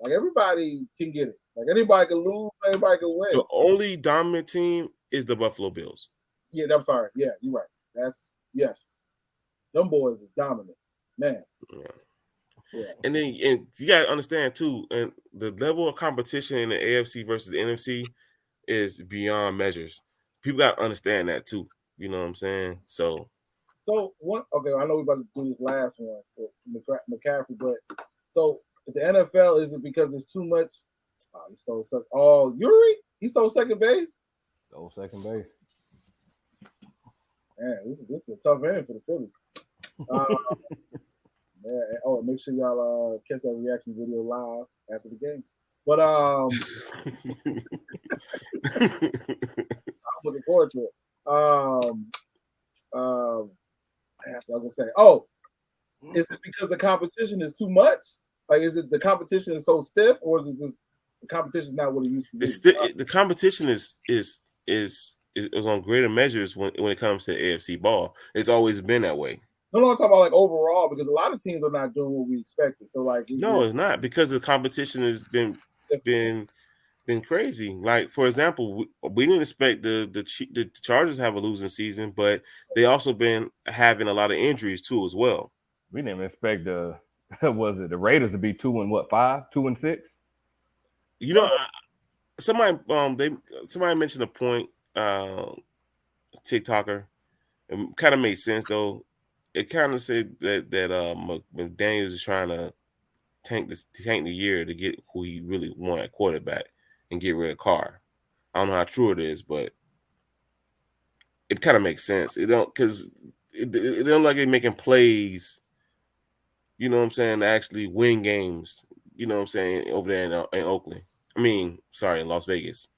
Like everybody can get it. Like anybody can lose, everybody can win. The only dominant team is the Buffalo Bills. Yeah, I'm sorry. Yeah, you're right. Yes. Them boys is dominant, man. Yeah. And then you gotta understand too, and the level of competition in the AFC versus the NFC is beyond measures. People gotta understand that too. You know what I'm saying? So what? Okay, I know we're about to do this last one for McCaffrey, but so the NFL, is it because it's too much? Oh, he stole second. Oh, Yuri, he stole second base. Stole second base. Man, this is a tough inning for the Phillies. Make sure y'all catch that reaction video live after the game. But I'm looking forward to it. I was gonna say, is it because the competition is too much? Like, is it the competition is so stiff, or is it just the competition is not what it used to be? The competition is on greater measures when it comes to AFC ball. It's always been that way. No, I'm talking about like overall, because a lot of teams are not doing what we expected. So like, it's not, because the competition has been crazy. Like, for example, we didn't expect the Chargers have a losing season, but they also been having a lot of injuries too as well. We didn't even expect the Raiders to be 2-6? You know, somebody mentioned a point, TikToker. It kind of made sense though. It kind of said that McDaniels is trying to tank the year to get who he really wanted quarterback and get rid of Carr. I don't know how true it is, but it kind of makes sense. It don't look like they're making plays. You know what I'm saying? To actually win games. You know what I'm saying? Over there in Oakland. In Las Vegas.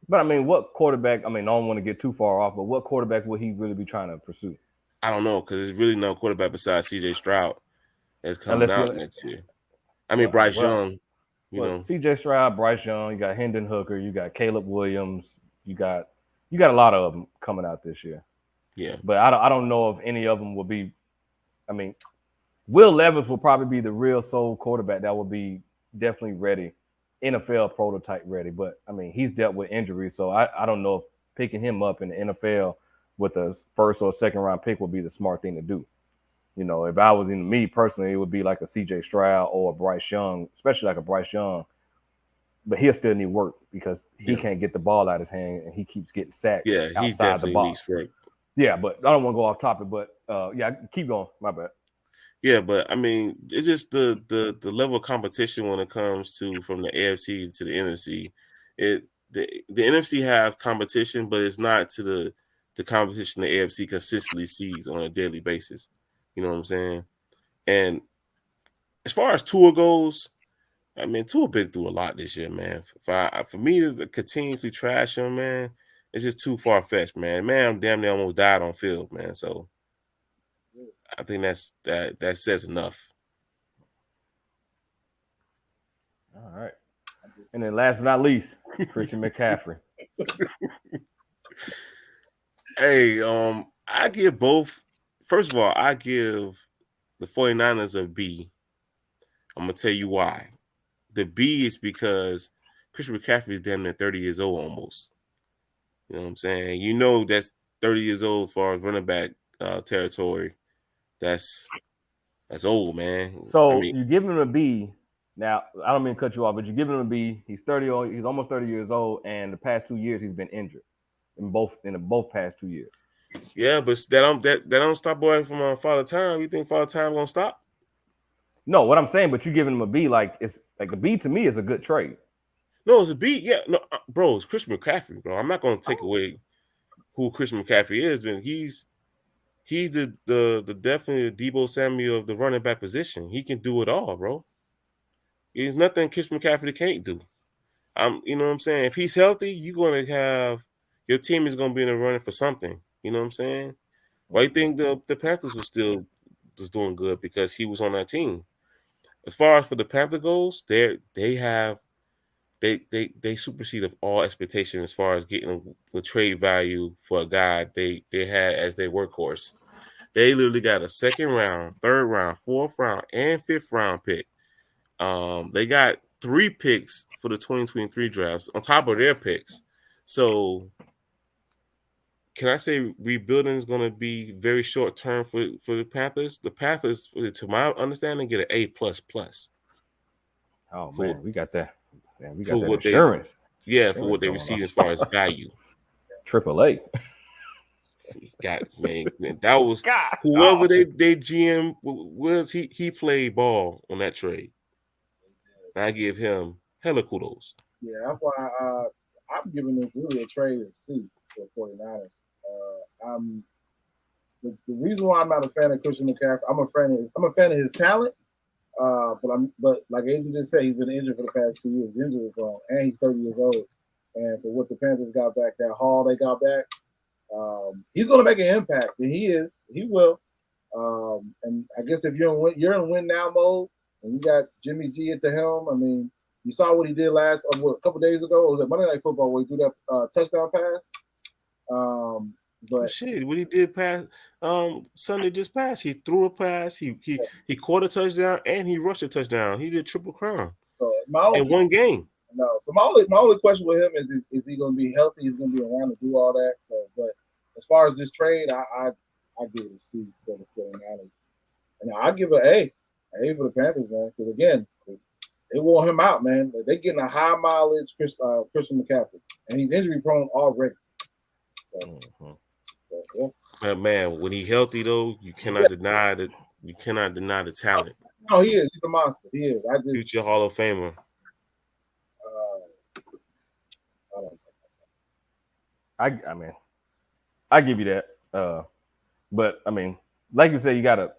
But what quarterback? I don't want to get too far off, but what quarterback would he really be trying to pursue? I don't know, because there's really no quarterback besides C.J. Stroud that's coming out next year. Bryce Young. You know, C.J. Stroud, Bryce Young. You got Hendon Hooker. You got Caleb Williams. You got a lot of them coming out this year. Yeah, but I don't know if any of them will be. Will Levis will probably be the real sole quarterback that will be definitely ready, NFL prototype ready. But he's dealt with injuries, so I don't know if picking him up in the NFL with a first or second round pick would be the smart thing to do. You know, if I was in me personally, it would be like a CJ Stroud or a Bryce Young, especially like a Bryce Young. But he'll still need work because he can't get the ball out of his hand and he keeps getting sacked outside the box. Yeah, but I don't want to go off topic, but keep going. My bad. Yeah, but it's just the level of competition when it comes to from the AFC to the NFC. The NFC have competition, but it's not to the competition the AFC consistently sees on a daily basis. You know what I'm saying? And as far as Tua goes, Tua been through a lot this year, man. For me to continuously trash him, man, it's just too far fetched, man. Man, damn near almost died on field, man. So I think that says enough. All right. And then last but not least, Christian McCaffrey. Hey, I give both. First of all, I give the 49ers a B. I'm going to tell you why. The B is because Christian McCaffrey is damn near 30 years old almost. You know what I'm saying? You know that's 30 years old as far as running back territory. That's old, man. So you give him a B. Now, I don't mean to cut you off, but you give him a B. He's 30. He's almost 30 years old, and the past 2 years he's been injured in both past 2 years. Yeah, but that don't stop boy from Father Time. You think Father Time gonna stop? No, what I'm saying, but you giving him a B, like it's like a B to me is a good trade. No, it's a B. Yeah, no, bro, it's Christian McCaffrey, bro. I'm not going to take away who Christian McCaffrey is, but he's the definitely the Deebo Samuel of the running back position. He can do it all, bro. There's nothing Christian McCaffrey can't do. You know what I'm saying? If he's healthy, you're gonna have your team is gonna be in the running for something. You know what I'm saying? Why you think the Panthers was doing good because he was on that team? As far as for the Panther goes, they supersede of all expectation as far as getting the trade value for a guy they had as their workhorse. They literally got a second round, third round, fourth round, and fifth round pick. They got 3 picks for the 2023 drafts on top of their picks. So can I say rebuilding is going to be very short term for the Panthers? The Panthers, to my understanding, get an A++. Oh man, we got that. Man, we got for that what insurance. for what they receive as far as value. AAA. Got man, that was God, whoever they GM was. He played ball on that trade. I give him hella kudos. Yeah, that's why I'm giving this really a trade at C for 49ers. I'm the reason why I'm not a fan of Christian McCaffrey. I'm a fan of his talent. But like Adrian just said, he's been injured for the past 2 years. Injury was wrong, and he's 30 years old. And for what the Panthers got back, that haul they got back, he's going to make an impact, and he will. And I guess if you're in win now mode, and you got Jimmy G at the helm, I mean, you saw what he did a couple days ago. Or was it Monday Night Football where he threw that touchdown pass? But shit, what he did Sunday just passed. He threw a pass. He caught a touchdown and he rushed a touchdown. He did triple crown in one game. No, so my only question with him is he going to be healthy? He's going to be around to do all that. So, but as far as this trade, I give it a C for the 49ers, and I give it an A for the Panthers, man. Because again, they wore him out, man. They're getting a high mileage Christian McCaffrey, and he's injury prone already. So. Yeah. But man, when he's healthy though, you cannot deny that. You cannot deny the talent. No, he is. He's a monster. He is. Future Hall of Famer. I mean, I give you that. But I mean, like you said, he got a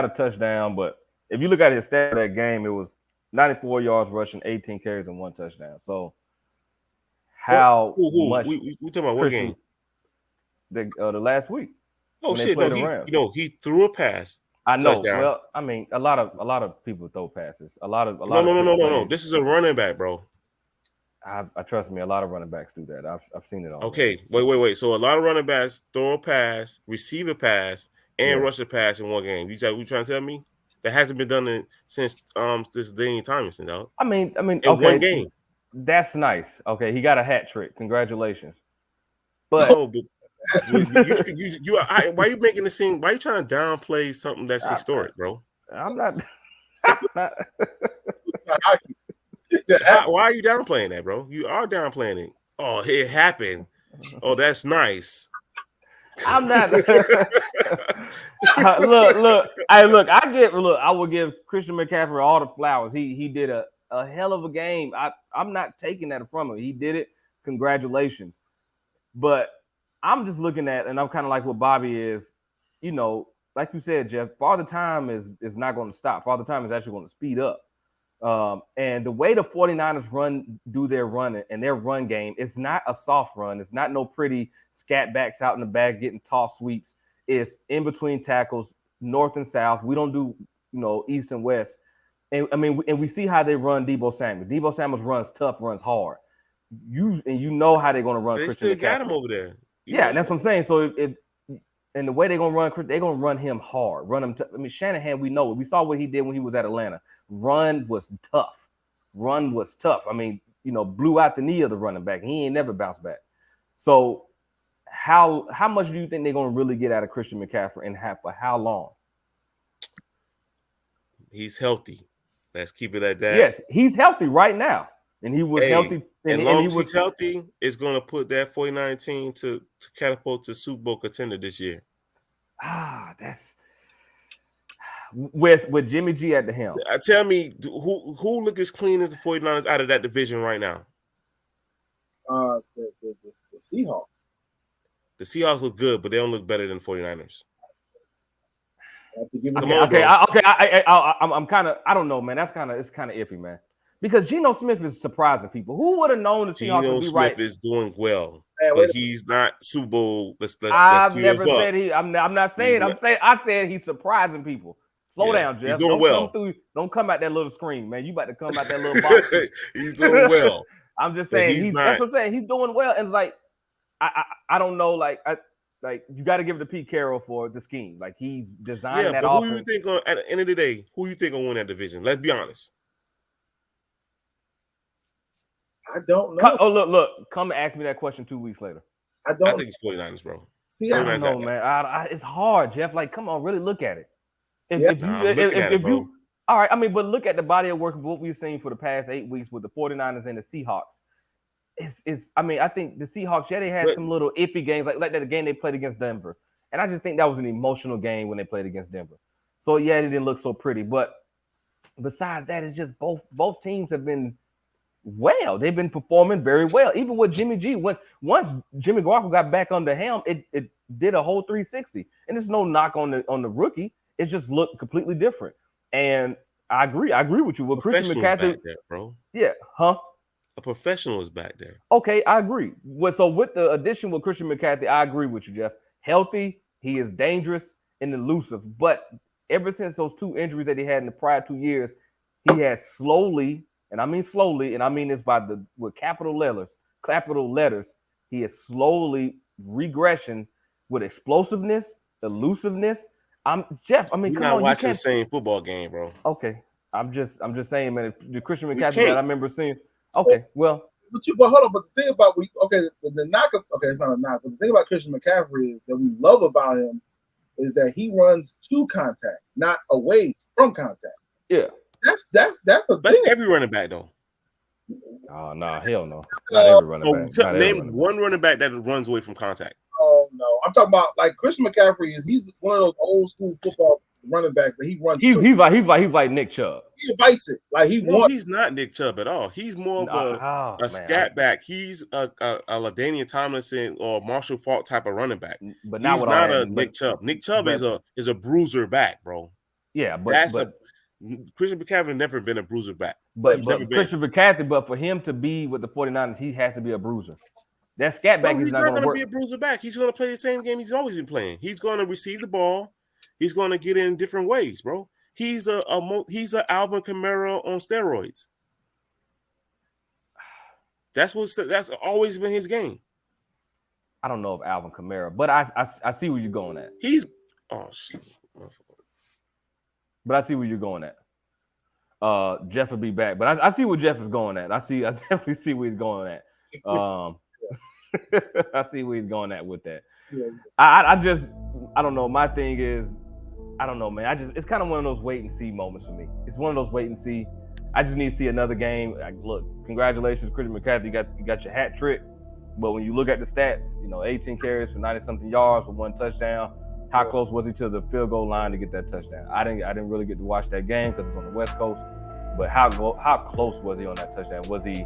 touchdown. But if you look at his stat of that game, it was 94 yards rushing, 18 carries, and 1 touchdown. So how much? We talking about what game? The last week. Oh shit! No, he threw a pass. I know. Touchdown. Well, I mean, a lot of people throw passes. No. This is a running back, bro. I trust me. A lot of running backs do that. I've seen it all. Okay, wait. So a lot of running backs throw a pass, receive a pass, and rush a pass in one game. You trying to tell me that hasn't been done since this Danny Thomas out? I mean, in okay, one game. That's nice. Okay, he got a hat trick. Congratulations. But why are you making the scene? Why are you trying to downplay something that's historic, bro? I'm not. Why are you downplaying that, bro? You are downplaying it. Oh, it happened. Oh, that's nice. I'm not. Look. I will give Christian McCaffrey all the flowers. He did a hell of a game. I'm not taking that from him. He did it. Congratulations. But I'm just looking at, and I'm kind of like what Bobby is, like you said, Jeff, Father Time is not going to stop. Father Time is actually going to speed up. And the way the 49ers do their run and their run game, it's not a soft run. It's not no pretty scat backs out in the back getting toss sweeps. It's in between tackles, north and south. We don't do, east and west. And I mean, and we see how they run Deebo Samuel. Deebo Samuel runs tough, runs hard. You know how they're going to run. They Christian still McCaffrey. got him over there. And that's what I'm saying. So and the way they're gonna run him hard. Run him. I mean, Shanahan, we know it. We saw what he did when he was at Atlanta. Run was tough. I mean, blew out the knee of the running back. He ain't never bounced back. So how much do you think they're gonna really get out of Christian McCaffrey and for how long? He's healthy. Let's keep it at that. Yes, he's healthy right now. And he was healthy. And long as he's healthy, it's going to put that 49 team to catapult to Super Bowl contender this year. That's with Jimmy G at the helm. Tell me, who look as clean as the 49ers out of that division right now? The Seahawks. The Seahawks look good, but they don't look better than the 49ers. I'm kind of, I don't know, man. It's kind of iffy, man. Because Geno Smith is surprising people. Who would have known the Seahawks would be right? Geno Smith is doing well, but he's not Super Bowl. I've never said he. I'm not saying. I said he's surprising people. Slow down, Jeff. He's doing well. Don't come out that little screen, man. You about to come out that little box. He's doing well. I'm just saying that's what I'm saying. He's doing well, and it's like I don't know, like you got to give it to Pete Carroll for the scheme. Like he's designing that offense. Who you think at the end of the day? Who you think will win that division? Let's be honest. I don't know. Look. Come ask me that question 2 weeks later. I think it's 49ers, bro. See, I don't know, man. It's hard, Jeff. Like, come on, really look at it. If you all right, I mean, but look at the body of work of what we've seen for the past 8 weeks with the 49ers and the Seahawks. I think the Seahawks, they had some little iffy games, like that game they played against Denver. And I just think that was an emotional game when they played against Denver. So it didn't look so pretty. But besides that, it's just both teams have been well. They've been performing very well. Even with Jimmy G, once Jimmy Garoppolo got back on the helm, it did a whole 360. And there's no knock on the rookie. It just looked completely different. And I agree with you. With Christian McCaffrey, back there, bro. Yeah, huh? A professional is back there. Okay, I agree. So with the addition with Christian McCaffrey, I agree with you, Jeff. Healthy, he is dangerous and elusive. But ever since those 2 injuries that he had in the prior 2 years, he has slowly, and I mean this with capital letters, he is slowly regression with explosiveness, elusiveness. Jeff, I mean, you're not watching the same football game, bro. Okay. I'm just saying, man, the Christian McCaffrey that I remember seeing. Okay, well. But hold on, but the thing about the knock of it's not a knock, but the thing about Christian McCaffrey is that we love about him is that he runs to contact, not away from contact. Yeah. That's a but thing. Every running back though. Oh no, hell no. Not every running back. Name one running back that runs away from contact. Oh no, I'm talking about like Christian McCaffrey he's one of those old school football running backs that he runs. He's like Nick Chubb. He invites it like he's not Nick Chubb at all. He's more of a scat back. He's a LaDainian Tomlinson or Marshall Faulk type of running back. But he's not a Nick Chubb. Nick Chubb is a bruiser back, bro. Yeah, but Christian McCaffrey never been a bruiser back. But Christian McCaffrey, but for him to be with the 49ers, he has to be a bruiser. That scat back is not going to work. He's not going to be a bruiser back. He's going to play the same game he's always been playing. He's going to receive the ball. He's going to get in different ways, bro. He's a Alvin Kamara on steroids. That's always been his game. I don't know if Alvin Kamara, but I see where you're going at. But I see where you're going at. Jeff will be back, but I see where Jeff is going at. I definitely see where he's going at. I see where he's going at with that. Yeah. I don't know. My thing is, I don't know, man. It's kind of one of those wait and see moments for me. It's one of those wait and see. I just need to see another game. Look, congratulations, Christian McCaffrey. You got your hat trick. But when you look at the stats, 18 carries for 90-something yards with 1 touchdown. How close was he to the field goal line to get that touchdown? I didn't really get to watch that game because it's on the West Coast. But how close was he on that touchdown? Was he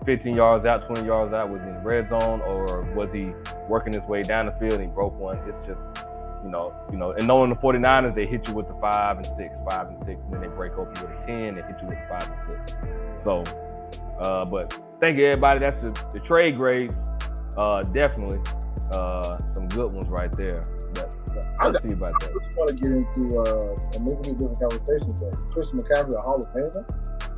15 yards out, 20 yards out? Was he in the red zone, or was he working his way down the field and he broke one? It's just, and knowing the 49ers, they hit you with the 5 and 6, and then they break open with a 10, they hit you with the 5 and 6. So, but thank you, everybody. That's the trade grades. Definitely some good ones right there. But let's see about that. I just want to get into and maybe a different conversation, but Christian McCaffrey, a Hall of Famer.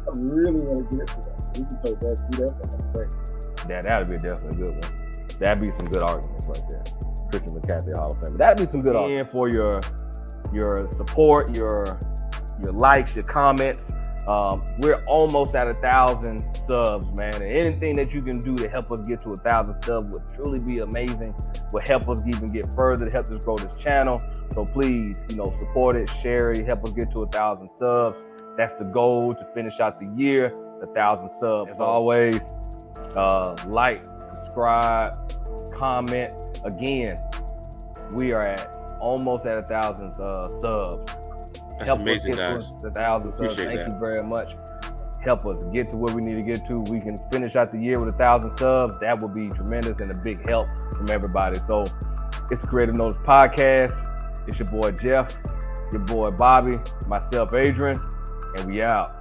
I really want to get into that. We can do that for another day. Yeah, that'd be definitely a good one. That'd be some good arguments right there. Christian McCaffrey, Hall of Famer. That'd be some good arguments for your support, your likes, your comments. We're almost at 1,000 subs, man. And anything that you can do to help us get to 1,000 subs would truly be amazing. Will help us even get further, to help us grow this channel. So please, support it, share it, help us get to 1,000 subs. That's the goal to finish out the year, 1,000 subs. As always, like, subscribe, comment. Again, we are almost at 1,000 subs. That's amazing, guys. 1,000 subs. Thank you very much. help us get to where we need to get to. We can finish out the year with 1,000 subs. That would be tremendous and a big help from everybody. So it's the Creative Notice Podcast. It's your boy Jeff, your boy Bobby, myself Adrian, and we out.